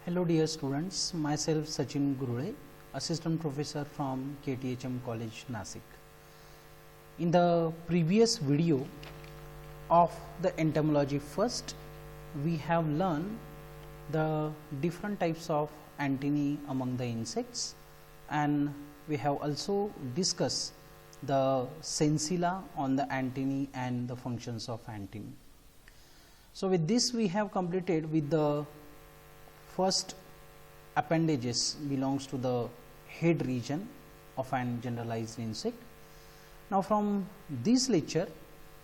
Hello dear students, myself Sachin Gurule, Assistant Professor from KTHM College, Nasik. In the previous video of the entomology first, we have learned the different types of antennae among the insects, and we have also discussed the sensilla on the antennae and the functions of antennae. So with this we have completed with the first appendages belongs to the head region of an generalized insect. Now from this lecture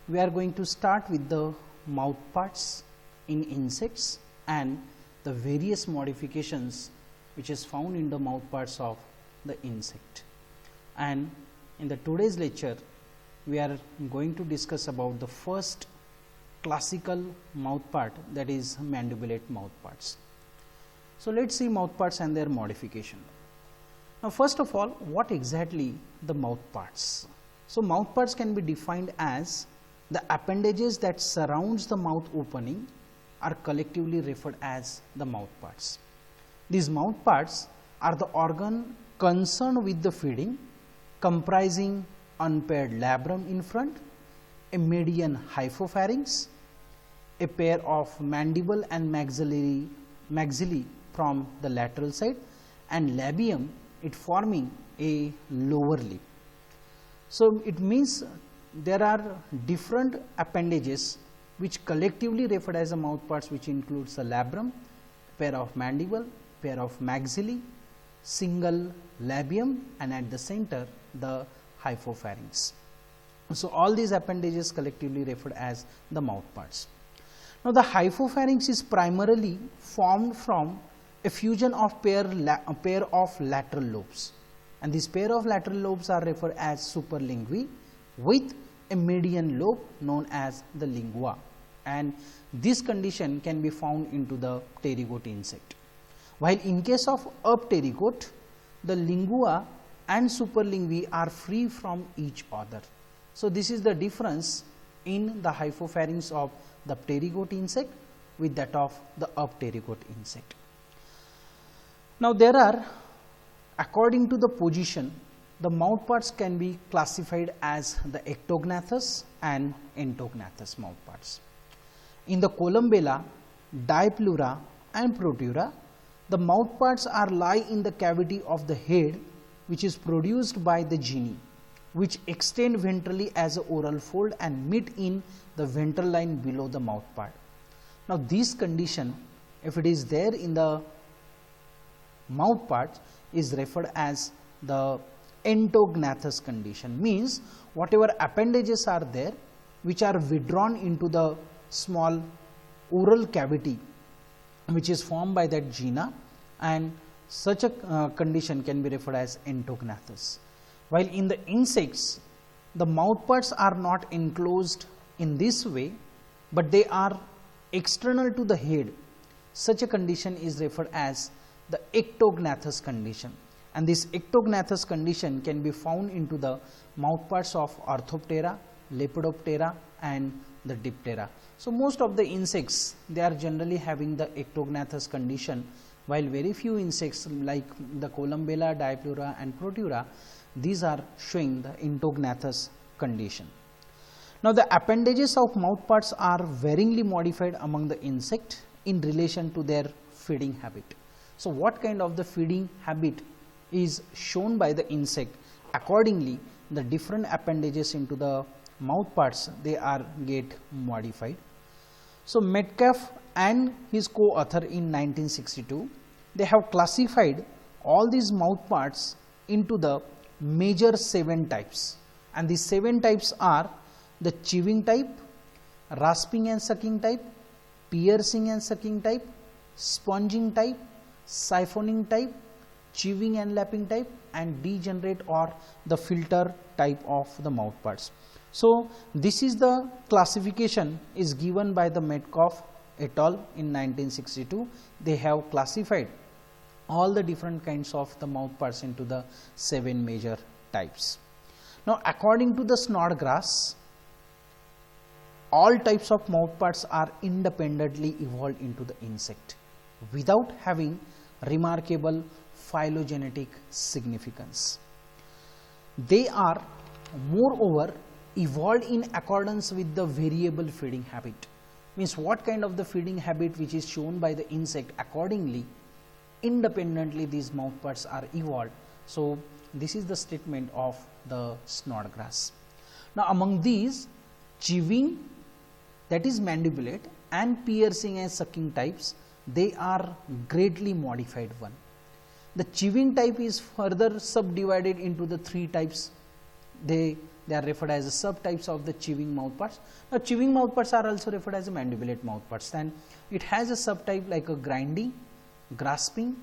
we are going to start with the mouth parts in insects and the various modifications which is found in the mouth parts of the insect. And in the today's lecture we are going to discuss about the first classical mouth part, that is mandibulate mouth parts. So let us see mouth parts and their modification. Now first of all, what exactly the mouth parts? So mouth parts can be defined as the appendages that surrounds the mouth opening are collectively referred as the mouth parts. These mouth parts are the organ concerned with the feeding, comprising unpaired labrum in front, a median hypopharynx, a pair of mandible and maxillae from the lateral side, and labium, it forming a lower lip. So it means there are different appendages which collectively referred as the mouth parts, which includes the labrum, pair of mandible, pair of maxillae, single labium, and at the center the hypopharynx. So all these appendages collectively referred as the mouth parts. Now the hypopharynx is primarily formed from a fusion of pair of lateral lobes, and these pair of lateral lobes are referred as superlinguae with a median lobe known as the lingua, and this condition can be found into the pterygote insect. While in case of pterygote, the lingua and superlinguae are free from each other. So this is the difference in the hypopharynx of the pterygote insect with that of the pterygote insect. Now there are, according to the position, the mouth parts can be classified as the ectognathous and entognathous mouth parts. In the columbella, dipleura and protura, the mouth parts are lie in the cavity of the head, which is produced by the geni, which extend ventrally as a oral fold and meet in the ventral line below the mouth part. Now this condition, if it is there in the mouth part, is referred as the entognathous condition, means whatever appendages are there which are withdrawn into the small oral cavity which is formed by that gena, and such a condition can be referred as entognathous. While in the insects, the mouth parts are not enclosed in this way, but they are external to the head. Such a condition is referred as the ectognathous condition, and this ectognathous condition can be found into the mouth parts of Orthoptera, Lepidoptera and the Diptera. So most of the insects, they are generally having the ectognathous condition, while very few insects like the columbella, dipleura and protura, these are showing the entognathous condition. Now the appendages of mouth parts are varyingly modified among the insect in relation to their feeding habit. So what kind of the feeding habit is shown by the insect, accordingly the different appendages into the mouth parts, they are get modified. So Metcalfe and his co-author in 1962, they have classified all these mouth parts into the major 7 types, and these 7 types are the chewing type, rasping and sucking type, piercing and sucking type, sponging type, siphoning type, chewing and lapping type, and degenerate or the filter type of the mouth parts. So this is the classification is given by the Metcalfe et al. In 1962. They have classified all the different kinds of the mouth parts into the 7 major types. Now according to the Snodgrass, all types of mouth parts are independently evolved into the insect. without having remarkable phylogenetic significance. They are moreover evolved in accordance with the variable feeding habit. Means what kind of the feeding habit which is shown by the insect, accordingly independently these mouthparts are evolved. So this is the statement of the snodgrass. Now among these, chiving, that is mandibulate, and piercing and sucking types, they are greatly modified one. The chiving type is further subdivided into the three types. They are referred as the subtypes of the chiving mouthparts. Now chiving mouthparts are also referred as a mandibulate mouthparts, and it has a subtype like a grinding, grasping,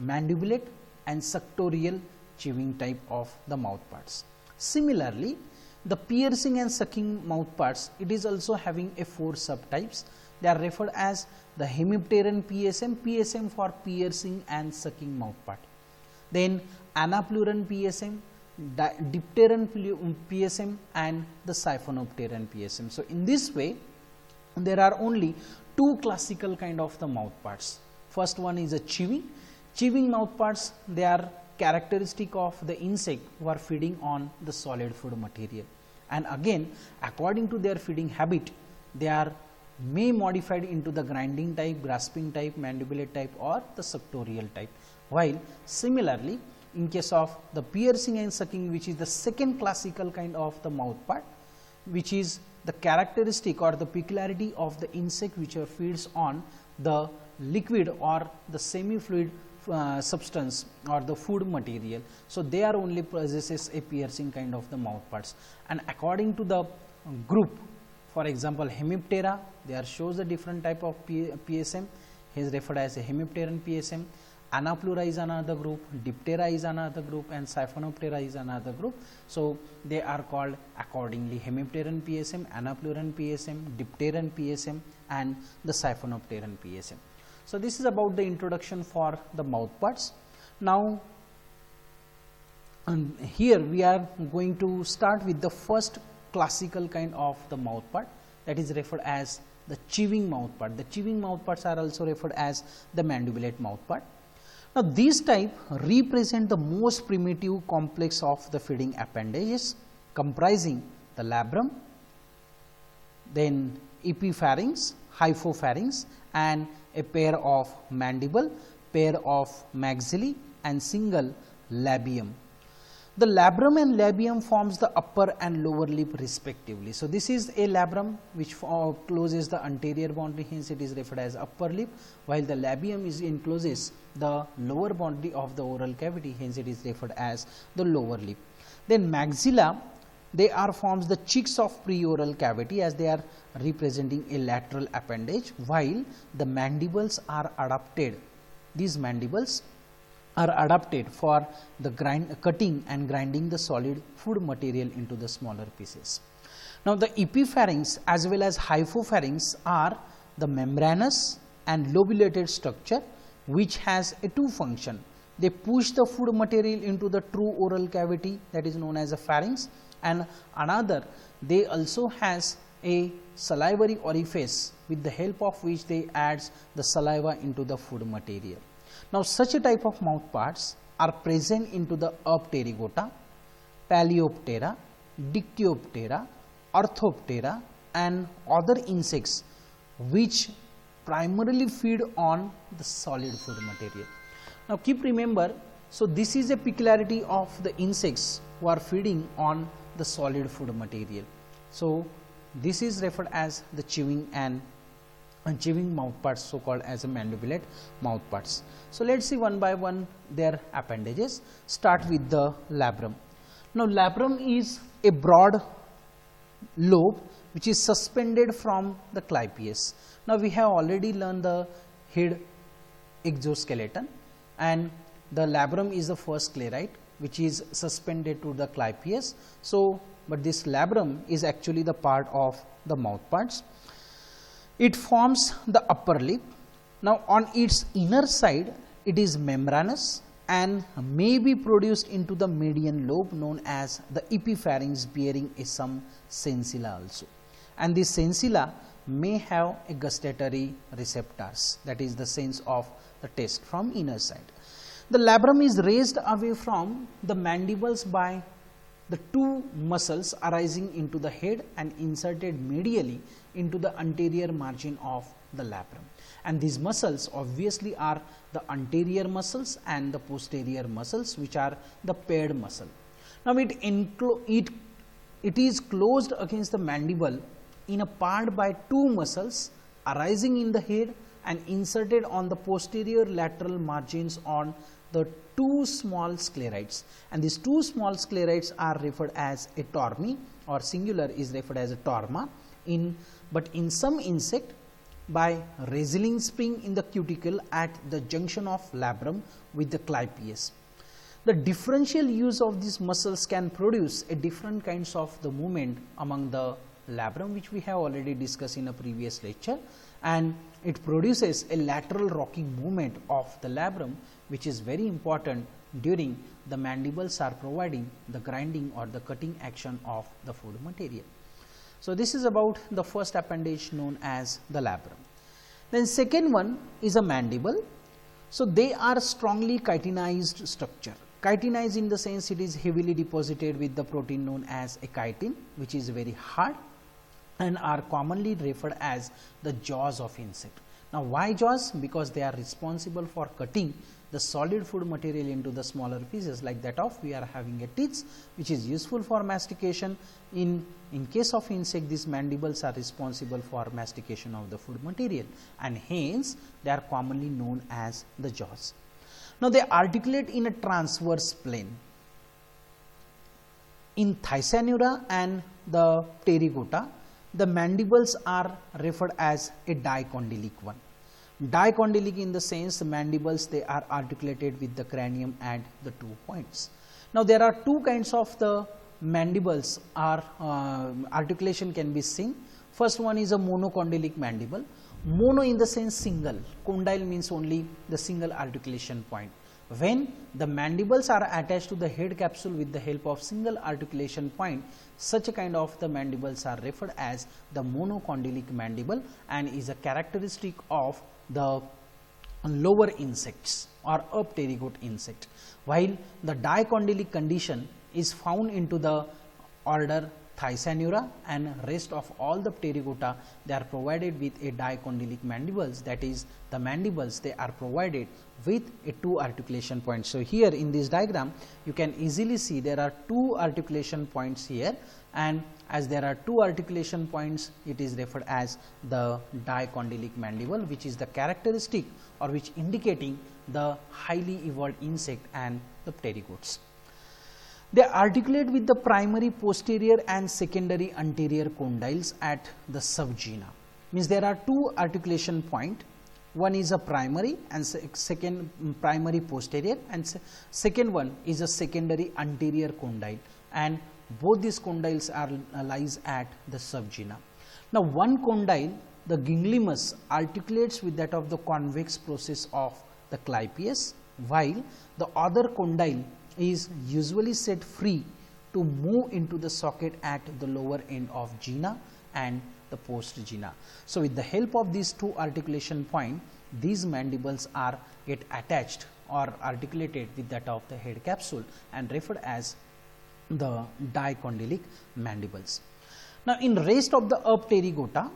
mandibulate and suctorial chiving type of the mouthparts. Similarly, the piercing and sucking mouthparts, it is also having a 4 subtypes. They are referred as the hemipteran PSM, PSM for piercing and sucking mouthpart. Then anapluran PSM, dipteran PSM and the siphonopteran PSM. So in this way, there are only 2 classical kind of the mouthparts. First one is a chiving. Chiving mouthparts, they are characteristic of the insect who are feeding on the solid food material, and again according to their feeding habit, they are may modified into the grinding type, grasping type, mandibulate type or the suctorial type. While similarly in case of the piercing and sucking, which is the second classical kind of the mouth part, which is the characteristic or the peculiarity of the insect which feeds on the liquid or the semi fluid substance or the food material. So they are only possesses a piercing kind of the mouth parts, and according to the group, for example hemiptera, there shows the different type of PSM, he is referred as a hemipteran PSM. Anaplura is another group, diptera is another group and siphonoptera is another group. So they are called accordingly hemipteran PSM, anapluran PSM, dipteran PSM and the siphonopteran PSM. So this is about the introduction for the mouth parts. Now here we are going to start with the first classical kind of the mouth part, that is referred as the chiving mouth part. The chiving mouth parts are also referred as the mandibulate mouth part. Now these type represent the most primitive complex of the feeding appendages, comprising the labrum, then epipharynx, hypopharynx and a pair of mandible, pair of maxillae and single labium. The labrum and labium forms the upper and lower lip respectively. So this is a labrum which closes the anterior boundary, hence it is referred as upper lip, while the labium is encloses the lower boundary of the oral cavity, hence it is referred as the lower lip. Then maxilla, they are forms the cheeks of preoral cavity as they are representing a lateral appendage, while the mandibles are adapted. These mandibles are adapted for the cutting and grinding the solid food material into the smaller pieces. Now the epipharynx as well as hypopharynx are the membranous and lobulated structure which has a 2 function. They push the food material into the true oral cavity, that is known as a pharynx, and another they also has a salivary orifice with the help of which they adds the saliva into the food material. Now such a type of mouth parts are present into the Pterygota, Paleoptera, Dictyoptera, Orthoptera and other insects which primarily feed on the solid food material. Now keep remember, so this is a peculiarity of the insects who are feeding on the solid food material. So this is referred as the chiving and chiving mouth parts, so called as a mandibulate mouth parts. So let us see one by one their appendages. Start with the labrum. Now labrum is a broad lobe which is suspended from the clypeus. Now we have already learned the head exoskeleton, and the labrum is the first sclerite which is suspended to the clypeus. So but this labrum is actually the part of the mouth parts. It forms the upper lip. Now on its inner side it is membranous and may be produced into the median lobe known as the epipharynx, bearing some sensilla also, and this sensilla may have a gustatory receptors, that is the sense of the taste from inner side. The labrum is raised away from the mandibles by the two muscles arising into the head and inserted medially into the anterior margin of the labrum. And these muscles obviously are the anterior muscles and the posterior muscles, which are the paired muscle. Now, it is closed against the mandible in a part by two muscles arising in the head and inserted on the posterior lateral margins on the two small sclerites, and these two small sclerites are referred as a tormi, or singular is referred as a torma. But in some insect, by wrestling spring in the cuticle at the junction of labrum with the clypeus. The differential use of these muscles can produce a different kinds of the movement among the labrum, which we have already discussed in a previous lecture, and it produces a lateral rocking movement of the labrum, which is very important during the mandibles are providing the grinding or the cutting action of the food material. So, this is about the first appendage known as the labrum. Then second one is a mandible. So, they are strongly chitinized structure. Chitinized in the sense it is heavily deposited with the protein known as a chitin, which is very hard and are commonly referred as the jaws of insect. Now, why jaws? Because they are responsible for cutting the solid food material into the smaller pieces, like that of we are having a teeth, which is useful for mastication. In case of insect, these mandibles are responsible for mastication of the food material, and hence they are commonly known as the jaws. Now, they articulate in a transverse plane. In Thysanura and the Pterygota, the mandibles are referred as a dicondylic one. Dicondylic in the sense the mandibles, they are articulated with the cranium at the 2 points. Now, there are two kinds of the mandibles are articulation can be seen. First one is a monocondylic mandible. Mono in the sense single, condyle means only the single articulation point. When the mandibles are attached to the head capsule with the help of single articulation point, such a kind of the mandibles are referred as the monocondylic mandible and is a characteristic of the lower insects or a pterygote insect, while the dicondylic condition is found into the order Thysanura, and rest of all the Pterygota, they are provided with a dicondylic mandibles, that is the mandibles they are provided with a two articulation points. So, here in this diagram you can easily see there are two articulation points here, and as there are two articulation points, it is referred as the dicondylic mandible, which is the characteristic or which indicating the highly evolved insect and the pterygotes. They articulate with the primary posterior and secondary anterior condyles at the subgena. Means there are two articulation point. One is a primary and second primary posterior, and second one is a secondary anterior condyle, and both these condyles are lies at the subgena. Now, one condyle, the ginglymus, articulates with that of the convex process of the clypeus, while the other condyle is usually set free to move into the socket at the lower end of gena and the post gena. So, with the help of these two articulation point, these mandibles are get attached or articulated with that of the head capsule and referred as the dicondylic mandibles. Now, in rest of the Pterygota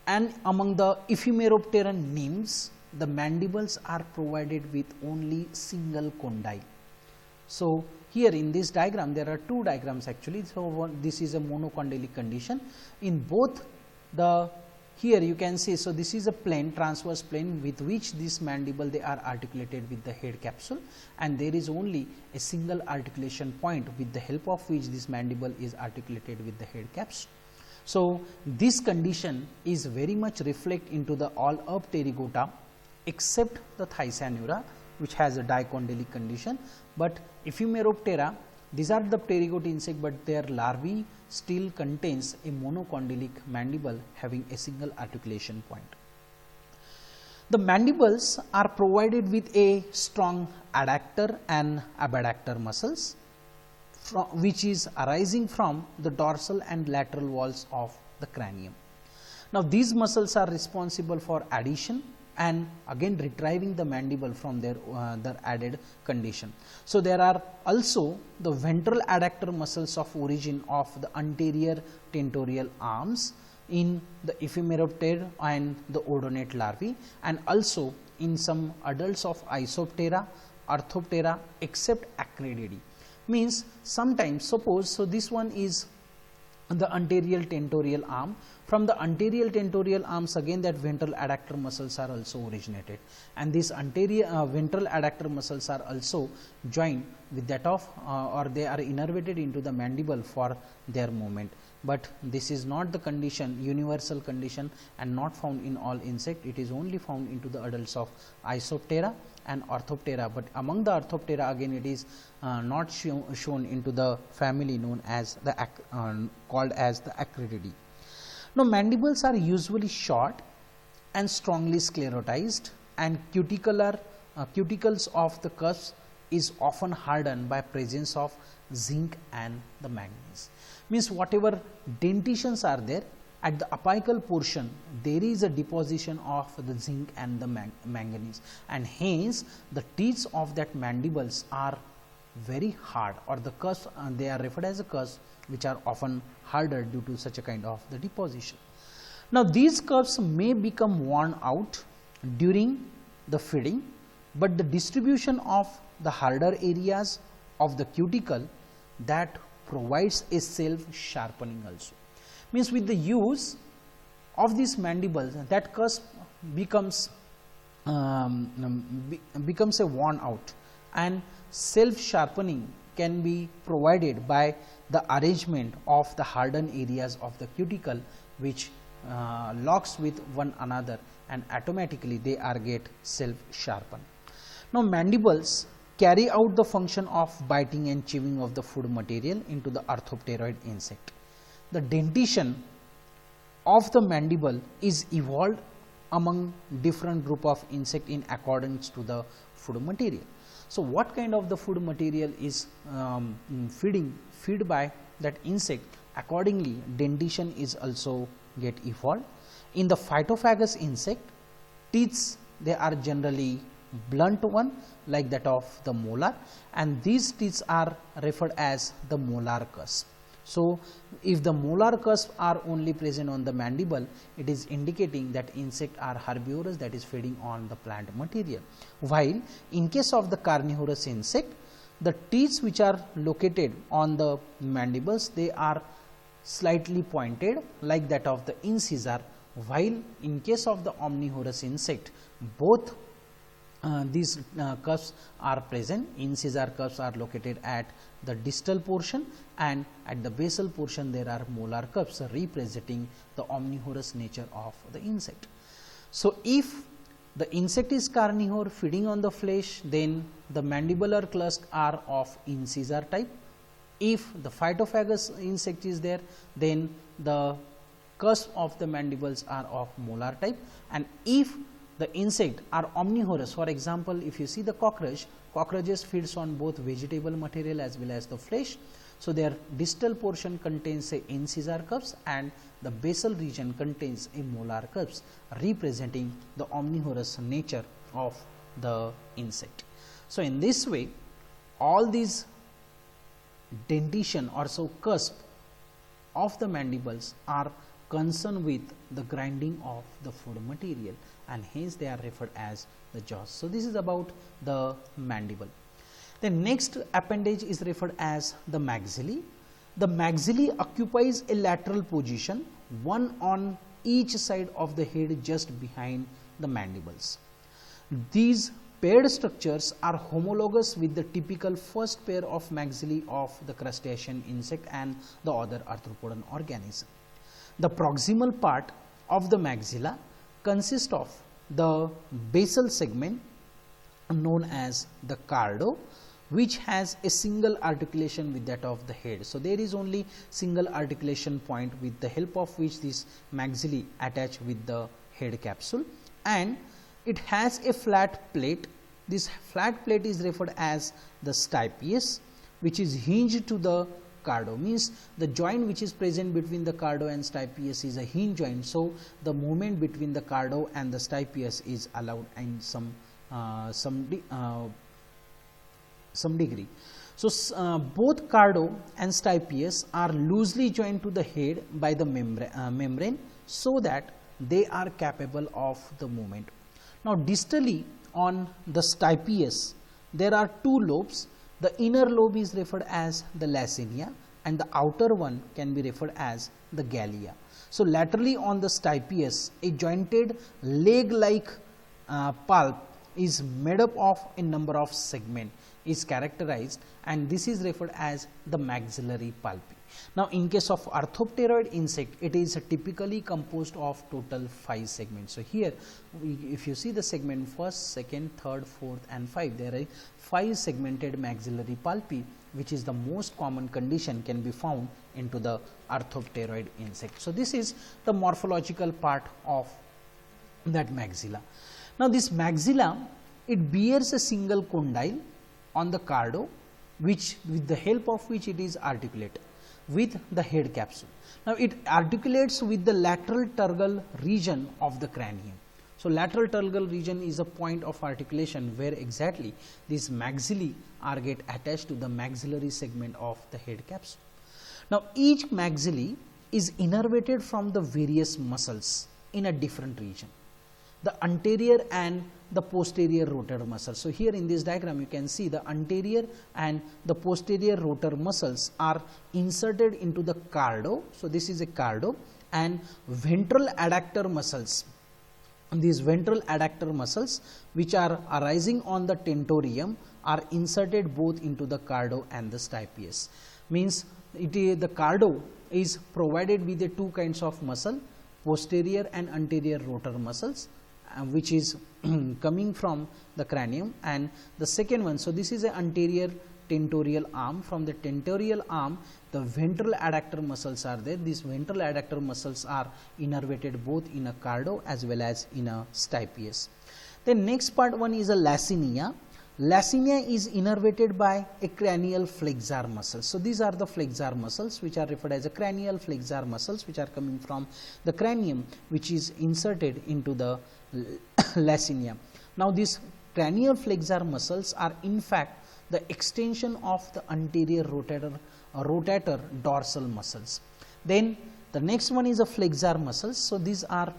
and among the Ephemeropteran nymphs, the mandibles are provided with only single condyle. So, here in this diagram there are two diagrams actually. So, this is a monocondylic condition. In both the here you can see, so this is a plane, transverse plane with which this mandible they are articulated with the head capsule, and there is only a single articulation point with the help of which this mandible is articulated with the head capsule. So, this condition is very much reflect into the all Pterygota except the Thysanura, which has a dicondylic condition, but Ephemeroptera, these are the pterygote insect, but their larvae still contains a monocondylic mandible having a single articulation point. The mandibles are provided with a strong adductor and abductor muscles, which is arising from the dorsal and lateral walls of the cranium. Now these muscles are responsible for addition and again retrieving the mandible from their added condition. So there are also the ventral adductor muscles of origin of the anterior tentorial arms in the ephemeroptera and the odonate larvae, and also in some adults of Isoptera, Orthoptera except Acridiidae. Means sometimes suppose, so this one is the anterior tentorial arm. From the anterior tentorial arms again that ventral adductor muscles are also originated, and these anterior ventral adductor muscles are also joined with that of or they are innervated into the mandible for their movement. But this is not the condition, universal condition, and not found in all insect. It is only found into the adults of Isoptera and Orthoptera, but among the Orthoptera again it is not shown into the family known as the called as the Acridiidae. Now mandibles are usually short and strongly sclerotized, and cuticles of the cusp is often hardened by presence of zinc and the manganese. Means whatever dentitions are there at the apical portion, there is a deposition of the zinc and the manganese, and hence the teeth of that mandibles are very hard, or the cusp they are referred as a cusp, which are often harder due to such a kind of the deposition. Now these cusps may become worn out during the feeding, but the distribution of the harder areas of the cuticle that provides a self sharpening also. Means with the use of these mandibles, that cusp becomes a worn out, and self sharpening can be provided by the arrangement of the hardened areas of the cuticle, which locks with one another, and automatically they are get self sharpened. Now mandibles carry out the function of biting and chewing of the food material into the orthopteroid insect. The dentition of the mandible is evolved among different group of insect in accordance to the food material. So what kind of the food material is feed by that insect, accordingly dentition is also get evolved. In the phytophagous insect, teeth they are generally blunt one like that of the molar, and these teeth are referred as the molar cusp. So if the molar cusp are only present on the mandible, it is indicating that insect are herbivorous, that is feeding on the plant material. While in case of the carnivorous insect, the teeth which are located on the mandibles, they are slightly pointed like that of the incisor, while in case of the omnivorous insect, both these cusps are present. Incisor cusps are located at the distal portion, and at the basal portion there are molar cusps representing the omnivorous nature of the insect. So if the insect is carnivore feeding on the flesh, then the mandibular cusps are of incisor type. If the phytophagous insect is there, then the cusp of the mandibles are of molar type, and if the insect are omnivorous, for example, if you see the cockroaches feeds on both vegetable material as well as the flesh. So their distal portion contains a incisor cusps, and the basal region contains a molar cusps, representing the omnivorous nature of the insect. So in this way, all these dentition or so cusp of the mandibles are concerned with the grinding of the food material, and hence they are referred as the jaws. So this is about the mandible. The next appendage is referred as the maxillae. The maxillae occupies a lateral position, one on each side of the head just behind the mandibles. These paired structures are homologous with the typical first pair of maxillae of the crustacean insect and the other arthropodan organism. The proximal part of the maxilla consists of the basal segment known as the cardo, which has a single articulation with that of the head. So there is only single articulation point with the help of which this maxillae attach with the head capsule, and it has a flat plate. This flat plate is referred as the stipes, which is hinged to the cardo, means the joint which is present between the cardo and stipes is a hinge joint. So, the movement between the cardo and the stipes is allowed in some degree. So, both cardo and stipes are loosely joined to the head by the membrane, so that they are capable of the movement. Now, distally on the stipes there are two lobes. The inner lobe is referred as the lacinia and the outer one can be referred as the gallia. So, laterally on the stipes a jointed leg like pulp is made up of a number of segments is characterized, and this is referred as the maxillary pulpi. Now, in case of orthopteroid insect, it is typically composed of total 5 segments. So, here if you see the segment first, second, third, fourth and 5, there are 5 segmented maxillary pulpi, which is the most common condition can be found into the orthopteroid insect. So, this is the morphological part of that maxilla. Now, this maxilla, it bears a single condyle on the cardo, which with the help of which it is articulate with the head capsule. Now, it articulates with the lateral tergal region of the cranium. So, lateral tergal region is a point of articulation where exactly these maxillae are get attached to the maxillary segment of the head capsule. Now, each maxillae is innervated from the various muscles in a different region, the anterior and the posterior rotor muscles. So, here in this diagram you can see the anterior and the posterior rotor muscles are inserted into the cardo. So, this is a cardo, and ventral adductor muscles. These ventral adductor muscles which are arising on the tentorium are inserted both into the cardo and the stipes. Means the cardo is provided with the two kinds of muscle, posterior and anterior rotor muscles, which is coming from the cranium, and the second one. So, this is an anterior tentorial arm. From the tentorial arm the ventral adductor muscles are there. These ventral adductor muscles are innervated both in a cardo as well as in a stipes. The next part one is a lacinia. Lacinia is innervated by a cranial flexor muscle. So, these are the flexor muscles which are referred as a cranial flexor muscles, which are coming from the cranium, which is inserted into the lacinia. Now, these cranial flexor muscles are in fact the extension of the anterior rotator dorsal muscles. Then the next one is a flexor muscles. So, these are,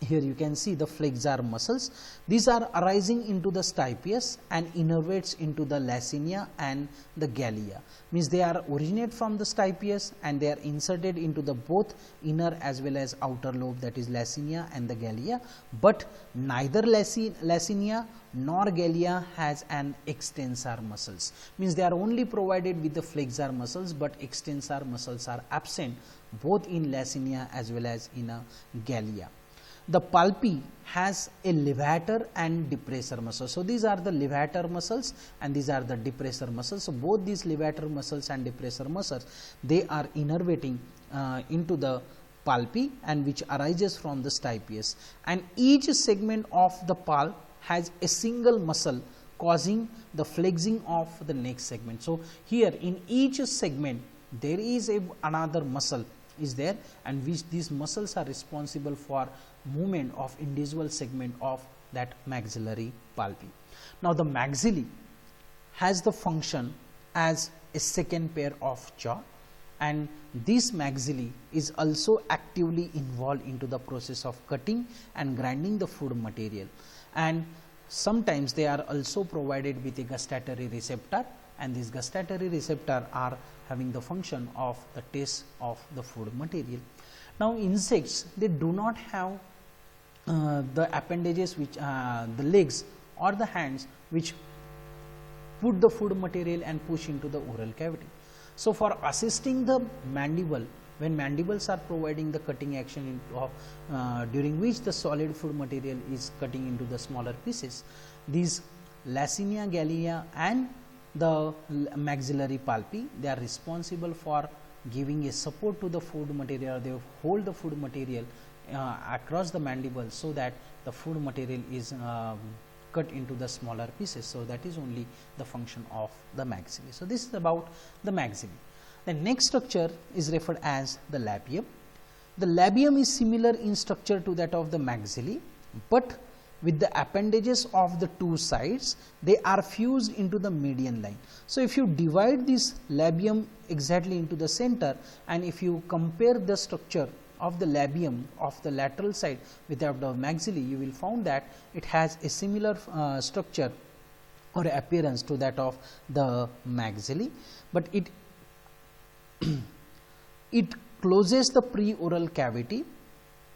here you can see the flexor muscles. These are arising into the stipes and innervates into the lacinia and the gallia. Means they are originate from the stipes and they are inserted into the both inner as well as outer lobe, that is lacinia and the gallia, but neither lacinia nor gallia has an extensor muscles. Means they are only provided with the flexor muscles, but extensor muscles are absent both in lacinia as well as in a gallia. The pulpi has a levator and depressor muscle. So, these are the levator muscles and these are the depressor muscles. So, both these levator muscles and depressor muscles, they are innervating into the pulpi and which arises from the stipes, and each segment of the pulp has a single muscle causing the flexing of the next segment. So, here in each segment there is another muscle is there, and which these muscles are responsible for movement of individual segment of that maxillary pulpi. Now, the maxillae has the function as a second pair of jaw, and this maxillae is also actively involved into the process of cutting and grinding the food material, and sometimes they are also provided with a gustatory receptor, and this gustatory receptor are having the function of the taste of the food material. Now, insects, they do not have the appendages which the legs or the hands which put the food material and push into the oral cavity. So, for assisting the mandible, when mandibles are providing the cutting action during which the solid food material is cutting into the smaller pieces, these lacinia, gallia and the maxillary pulpi, they are responsible for giving a support to the food material. They hold the food material across the mandible, so that the food material is cut into the smaller pieces. So, that is only the function of the maxillae. So, this is about the maxillae. The next structure is referred as the labium. The labium is similar in structure to that of the maxillae, but with the appendages of the two sides, they are fused into the median line. So, if you divide this labium exactly into the center, and if you compare the structure of the labium of the lateral side with that of the maxillae, you will find that it has a similar structure or appearance to that of the maxillae, but it closes the preoral cavity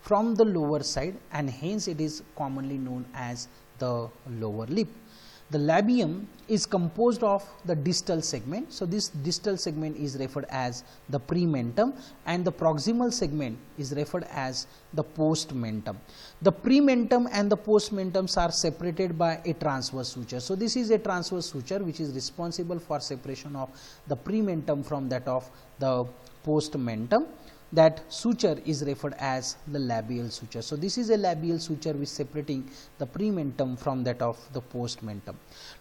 from the lower side, and hence it is commonly known as the lower lip. The labium is composed of the distal segment. So, this distal segment is referred as the prementum, and the proximal segment is referred as the postmentum. The prementum and the postmentums are separated by a transverse suture. So, this is a transverse suture which is responsible for separation of the prementum from that of the postmentum. That suture is referred as the labial suture. So, this is a labial suture which is separating the prementum from that of the postmentum.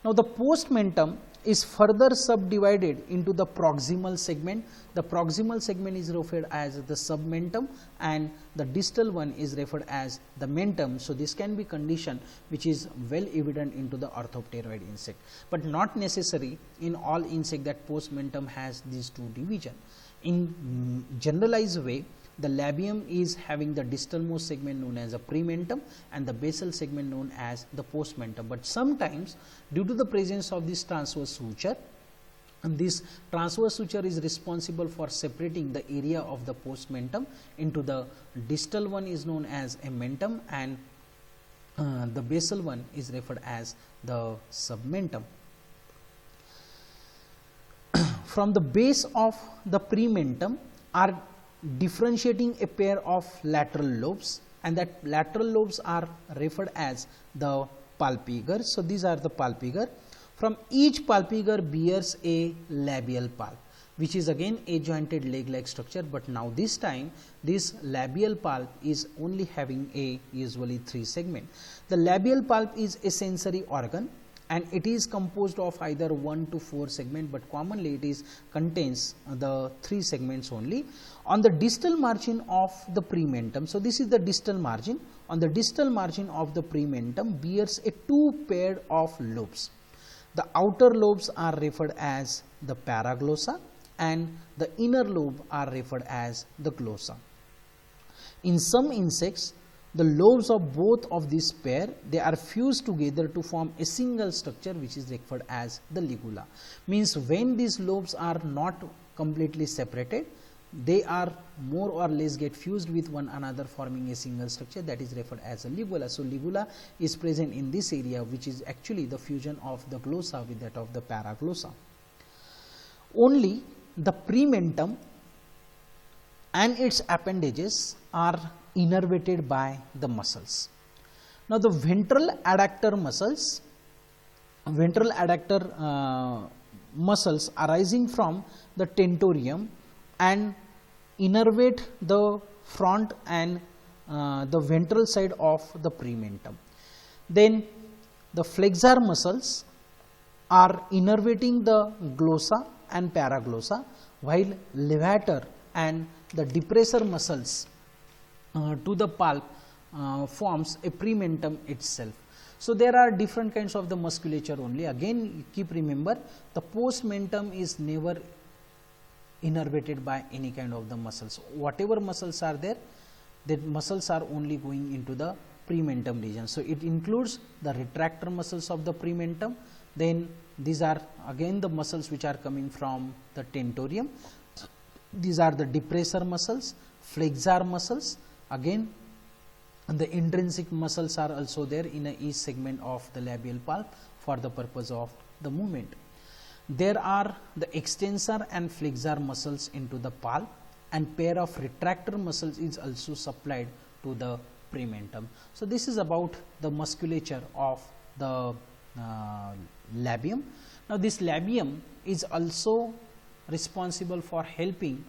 Now, the postmentum is further subdivided into the proximal segment. The proximal segment is referred as the submentum, and the distal one is referred as the mentum. So, this can be condition which is well evident into the orthopteroid insect, but not necessary in all insect that postmentum has these two division. In generalized way, the labium is having the distalmost segment known as a prementum and the basal segment known as the postmentum, but sometimes due to the presence of this transverse suture, and this transverse suture is responsible for separating the area of the postmentum into the distal one is known as a mentum, and the basal one is referred as the submentum. From the base of the prementum are differentiating a pair of lateral lobes, and that lateral lobes are referred as the palpeger. So, these are the palpeger. From each palpeger bears a labial pulp, which is again a jointed leg-like structure, but now this time this labial pulp is only having a usually 3 segment. The labial pulp is a sensory organ, and it is composed of either 1 to 4 segment, but commonly it is contains the 3 segments only. On the distal margin of the prementum, so this is the distal margin, on the distal margin of the prementum bears a 2 pair of lobes. The outer lobes are referred as the paraglossa, and the inner lobe are referred as the glossa. In some insects, the lobes of both of this pair, they are fused together to form a single structure which is referred as the ligula. Means when these lobes are not completely separated, they are more or less get fused with one another, forming a single structure, that is referred as a ligula. So, ligula is present in this area, which is actually the fusion of the glossa with that of the paraglossa. Only the prementum and its appendages are innervated by the muscles. Now, the ventral adductor muscles arising from the tentorium and innervate the front and the ventral side of the prementum. Then the flexor muscles are innervating the glossa and paraglossa, while levator and the depressor muscles to the pulp forms a prementum itself. So, there are different kinds of the musculature only. Again, keep remember, the postmentum is never innervated by any kind of the muscles. Whatever muscles are there, the muscles are only going into the prementum region. So, it includes the retractor muscles of the prementum. Then these are again the muscles which are coming from the tentorium. These are the depressor muscles, flexor muscles. Again, the intrinsic muscles are also there in each segment of the labial pulp for the purpose of the movement. There are the extensor and flexor muscles into the pulp, and pair of retractor muscles is also supplied to the prementum. So, this is about the musculature of the labium. Now, this labium is also responsible for helping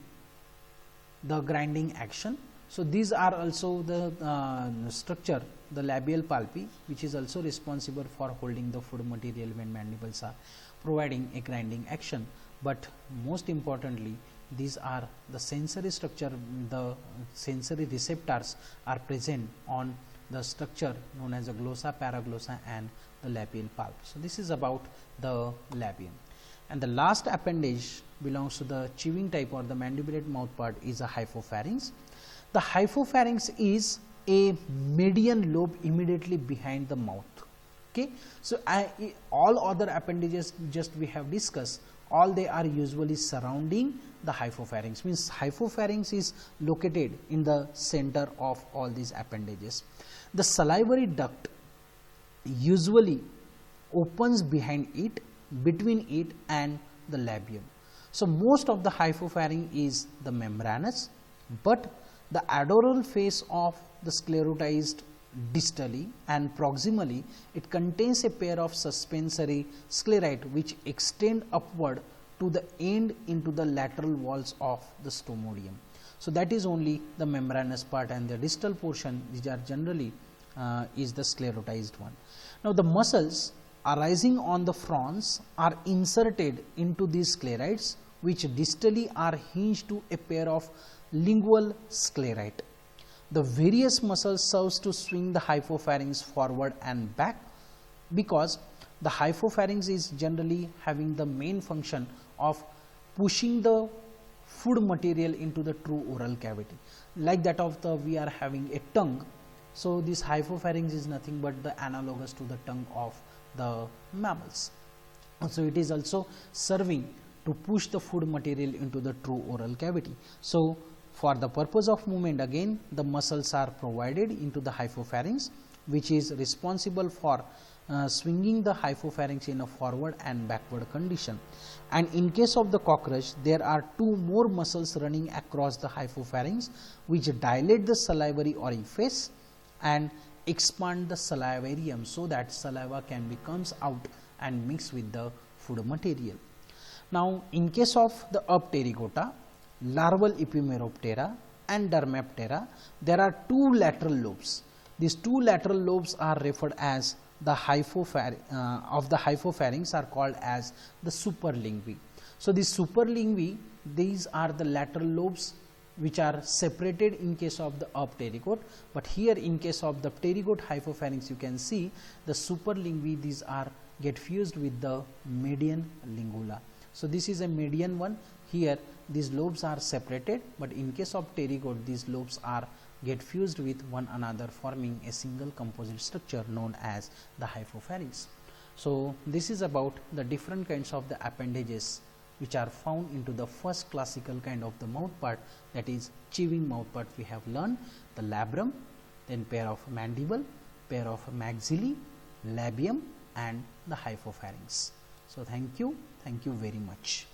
the grinding action. So, these are also the structure the labial palpi, which is also responsible for holding the food material when mandibles are providing a grinding action. But most importantly, these are the sensory structure, the sensory receptors are present on the structure known as the glossa, paraglossa and the labial pulp. So, this is about the labium. And the last appendage belongs to the chewing type or the mandibulate mouth part is a hypopharynx. The hypopharynx is a median lobe immediately behind the mouth. Okay. So, all other appendages just we have discussed, all they are usually surrounding the hypopharynx, means hypopharynx is located in the center of all these appendages. The salivary duct usually opens behind it, between it and the labium. So, most of the hypopharynx is the membranous, but the adoral face of the sclerotized distally and proximally, it contains a pair of suspensory sclerite which extend upward to the end into the lateral walls of the stomodium. So, that is only the membranous part, and the distal portion, these are generally is the sclerotized one. Now, the muscles arising on the frons are inserted into these sclerites, which distally are hinged to a pair of lingual sclerite. The various muscles serves to swing the hypopharynx forward and back, because the hypopharynx is generally having the main function of pushing the food material into the true oral cavity, like that of the we are having a tongue. So, this hypopharynx is nothing but the analogous to the tongue of the mammals. So, it is also serving to push the food material into the true oral cavity. So, for the purpose of movement, again the muscles are provided into the hypopharynx, which is responsible for swinging the hypopharynx in a forward and backward condition. And in case of the cockroach, there are two more muscles running across the hypopharynx, which dilate the salivary orifice and expand the salivarium, so that saliva can be comes out and mix with the food material. Now, in case of the Pterygota, larval Epimeroptera and Dermaptera, there are two lateral lobes. These two lateral lobes are referred as the hypopharynx are called as the superlingvi. So, the superlingvi, these are the lateral lobes which are separated in case of the pterygote, but here in case of the pterygote hypopharynx, you can see the superlingvi, these are get fused with the median lingula. So, this is a median one. Here these lobes are separated, but in case of pterygote, these lobes are get fused with one another, forming a single composite structure known as the hypopharynx. So, this is about the different kinds of the appendages which are found into the first classical kind of the mouth part, that is chewing mouth part. We have learned the labrum, then pair of mandible, pair of maxillae, labium and the hypopharynx. So, thank you very much.